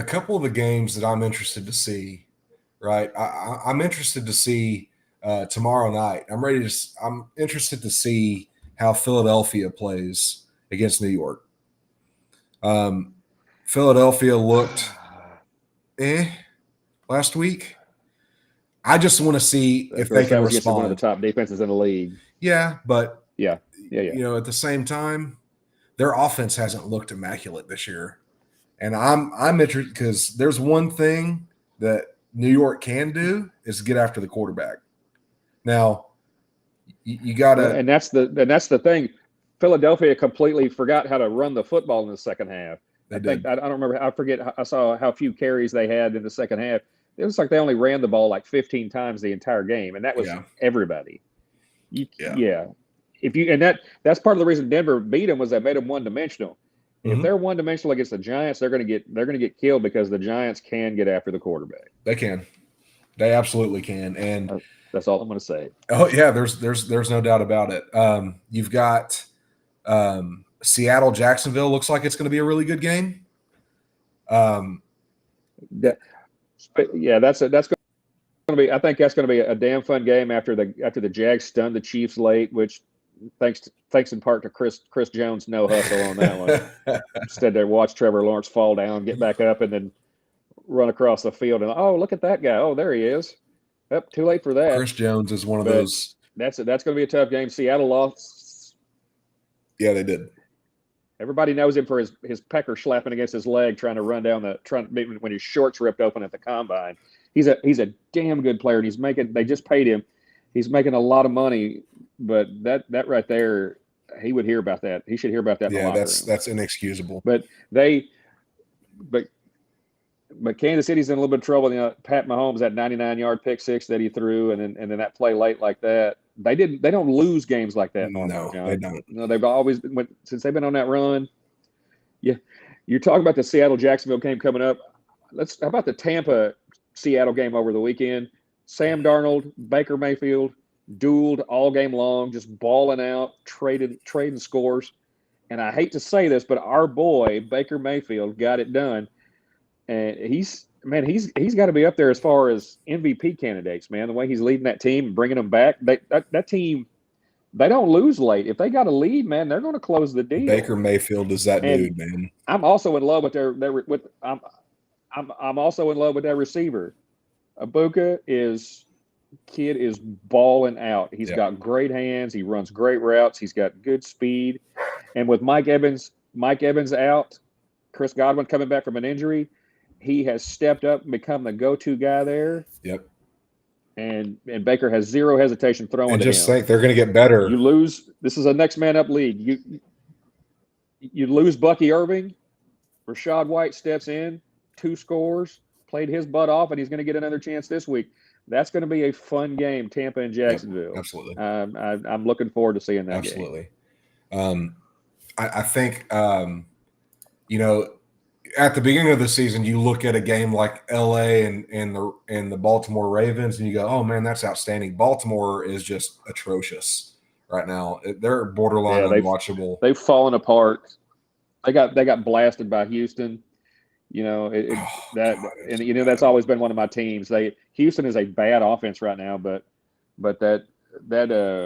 couple of the games that I'm interested to see. Right, I'm interested to see tomorrow night. I'm interested to see how Philadelphia plays against New York. Philadelphia looked last week. I just want to see if they can respond. One of the top defenses in the league. Yeah, but yeah. At the same time, their offense hasn't looked immaculate this year, and I'm interested because there's one thing that New York can do is get after the quarterback. Now, you got to, and that's the thing. Philadelphia completely forgot how to run the football in the second half. I don't remember. I forget. I saw how few carries they had in the second half. It was like they only ran the ball like 15 times the entire game, and that was everybody. That's part of the reason Denver beat them was they made them one-dimensional. If they're one-dimensional against the Giants, they're going to get killed because the Giants can get after the quarterback. They can. They absolutely can, and that's all I'm going to say. Oh yeah, there's no doubt about it. You've got Seattle, Jacksonville. Looks like it's going to be a really good game. That's going to be. I think that's going to be a damn fun game after the Jags stunned the Chiefs late, which. Thanks in part to Chris Jones' no hustle on that one. Instead, they watch Trevor Lawrence fall down, get back up, and then run across the field. And look at that guy! Oh, there he is. Yep, too late for that. Chris Jones is one of those. That's going to be a tough game. Seattle lost. Yeah, they did. Everybody knows him for his pecker slapping against his leg, trying to run down when his shorts ripped open at the combine. He's a damn good player, and they just paid him. He's making a lot of money, but that right there, he would hear about that. He should hear about that. In the locker room. That's inexcusable. But Kansas City's in a little bit of trouble. Pat Mahomes, that 99-yard pick six that he threw, and then that play late like that. They don't lose games like that. No, they don't. No, they've always since they've been on that run. Yeah, you're talking about the Seattle-Jacksonville game coming up. How about the Tampa-Seattle game over the weekend? Sam Darnold, Baker Mayfield, dueled all game long, just balling out, trading scores. And I hate to say this, but our boy Baker Mayfield got it done, and he's got to be up there as far as MVP candidates, man. The way he's leading that team and bringing them back, that team, they don't lose late. If they got a lead, man, they're going to close the deal. Baker Mayfield is that dude, man. I'm also in love with I'm also in love with their receiver. Ibuka is balling out. He's got great hands. He runs great routes. He's got good speed. And with Mike Evans out, Chris Godwin coming back from an injury, he has stepped up and become the go-to guy there. Yep. And Baker has zero hesitation throwing. And just think they're going to get better. You lose. This is a next man up league. You lose Bucky Irving. Rashad White steps in. 2 scores, played his butt off, and he's going to get another chance this week. That's going to be a fun game, Tampa and Jacksonville. Yep, absolutely. I'm looking forward to seeing that game. Absolutely. I think, at the beginning of the season, you look at a game like LA and the Baltimore Ravens, and you go, "Oh man, that's outstanding." Baltimore is just atrocious right now. They're borderline unwatchable. They've fallen apart. They got blasted by Houston. That's always been one of my teams. Houston is a bad offense right now, but that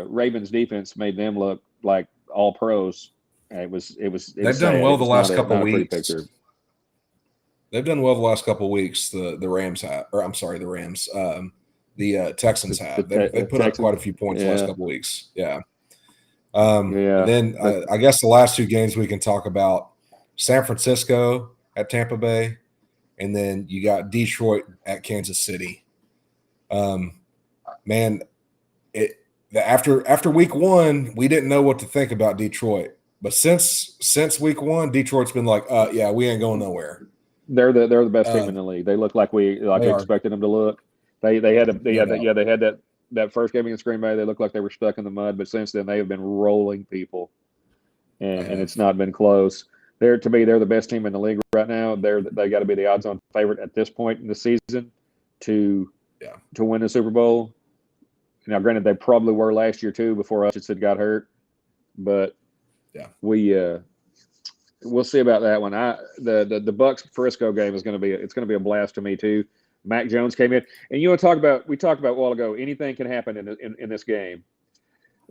Ravens defense made them look like all pros. It was. They've done well the last couple of weeks. They've done well the last couple of weeks. The Rams have, or I'm sorry, the Rams. The Texans have. They put up quite a few points the last couple of weeks. Yeah. Then I guess the last 2 games we can talk about: San Francisco at Tampa Bay, and then you got Detroit at Kansas City. Man, after week 1, we didn't know what to think about Detroit, but since week 1, Detroit's been like, yeah, we ain't going nowhere. They're the best team in the league. They look like we expected them to look. They had that first game against Green Bay. They looked like they were stuck in the mud, but since then they have been rolling people, and it's not been close. To me, they're the best team in the league right now. They got to be the odds-on favorite at this point in the season to win the Super Bowl. Now, granted, they probably were last year too before Hutchinson got hurt, but we'll see about that one. The Bucks Frisco game is going to be a blast to me too. Mac Jones came in, and we talked about a while ago. Anything can happen in this game.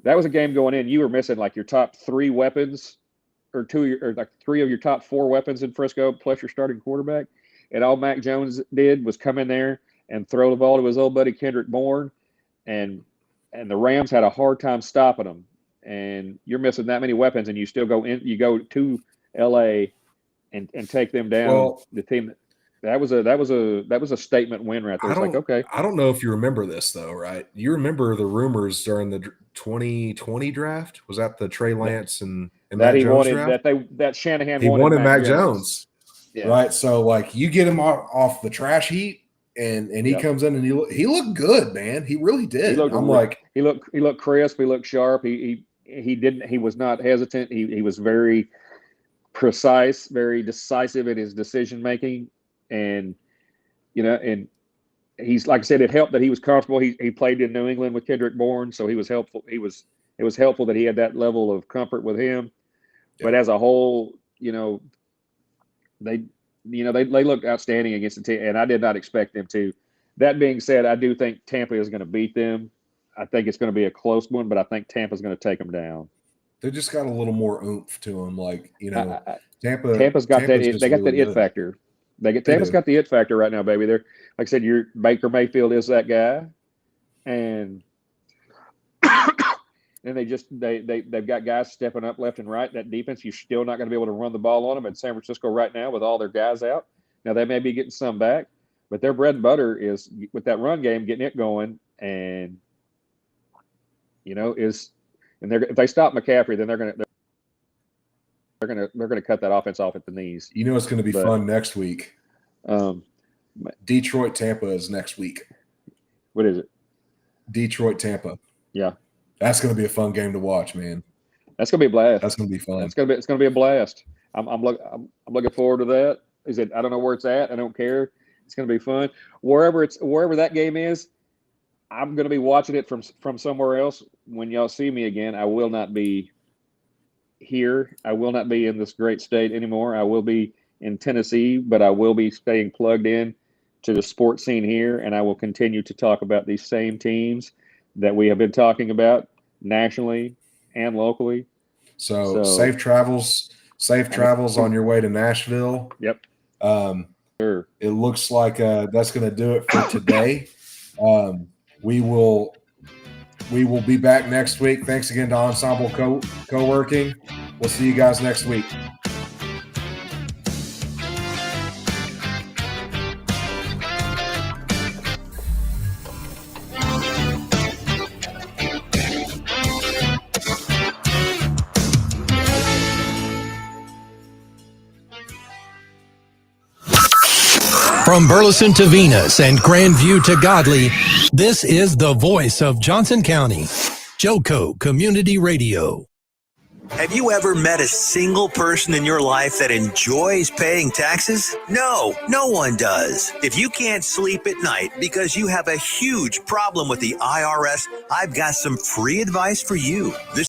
That was a game going in. You were missing like your top 3 weapons, or 3 of your top 4 weapons in Frisco, plus your starting quarterback. And all Mac Jones did was come in there and throw the ball to his old buddy Kendrick Bourne, and the Rams had a hard time stopping them. And you're missing that many weapons, and you still go to LA and take them down. Well, the team that was a statement win right there. It's like, okay. I don't know if you remember this though, right? You remember the rumors during the 2020 draft? Was that the Trey Lance and that Mac he Jones wanted draft? that Shanahan he wanted Mac Jones. Yeah. Right? So like you get him off the trash heap, and he comes in and he looked good, man. He really did. He looked crisp, he looked sharp. He was not hesitant. He was very precise, very decisive in his decision making, and he's, like I said, it helped that he was comfortable. He played in New England with Kendrick Bourne, so he was helpful. It was helpful that he had that level of comfort with him. Yeah. But as a whole, they looked outstanding against the team, and I did not expect them to. That being said, I do think Tampa is going to beat them. I think it's going to be a close one, but I think Tampa's going to take them down. They just got a little more oomph to them, Tampa's got that. They got that it factor. Tampa's got the it factor right now, baby. They're, like I said, your Baker Mayfield is that guy, and then they've got guys stepping up left and right. That defense, you're still not going to be able to run the ball on them in San Francisco right now with all their guys out. Now they may be getting some back, but their bread and butter is with that run game, getting it going, and if they stop McCaffrey, then they're gonna cut that offense off at the knees. It's going to be fun next week. Detroit Tampa is next week. What is it? Detroit Tampa. Yeah, that's going to be a fun game to watch, man. That's going to be a blast. That's going to be fun. It's going to be a blast. I'm looking forward to that. I don't know where it's at. I don't care. It's going to be fun. Wherever that game is, I'm going to be watching it from somewhere else. When y'all see me again, I will not be here. I will not be in this great state anymore. I will be in Tennessee, but I will be staying plugged in to the sports scene here, and I will continue to talk about these same teams that we have been talking about nationally and locally. So safe travels on your way to Nashville. Yep. Sure. It looks like that's going to do it for today. We will be back next week. Thanks again to Ensemble Co-working. We'll see you guys next week. From Burleson to Venus and Grandview to Godley, this is the voice of Johnson County, Joco Community Radio. Have you ever met a single person in your life that enjoys paying taxes? No, no one does. If you can't sleep at night because you have a huge problem with the IRS, I've got some free advice for you. This